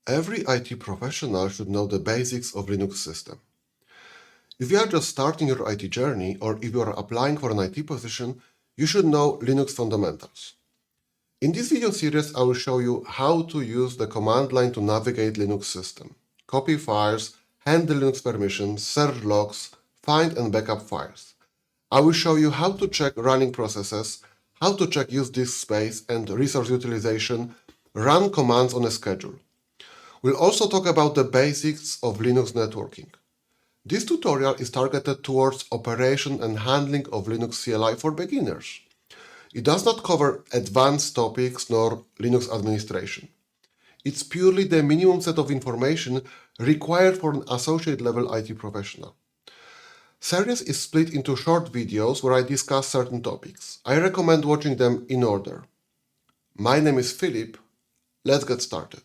Every IT professional should know the basics of Linux system. If you are just starting your IT journey or if you are applying for an IT position, you should know Linux fundamentals. In this video series, I will show you how to use the command line to navigate Linux system, copy files, handle Linux permissions, search logs, find and backup files. I will show you how to check running processes, how to check use disk space and resource utilization, run commands on a schedule. We'll also talk about the basics of Linux networking. This tutorial is targeted towards operation and handling of Linux CLI for beginners. It does not cover advanced topics nor Linux administration. It's purely the minimum set of information required for an associate level IT professional. Series is split into short videos where I discuss certain topics. I recommend watching them in order. My name is Philip. Let's get started.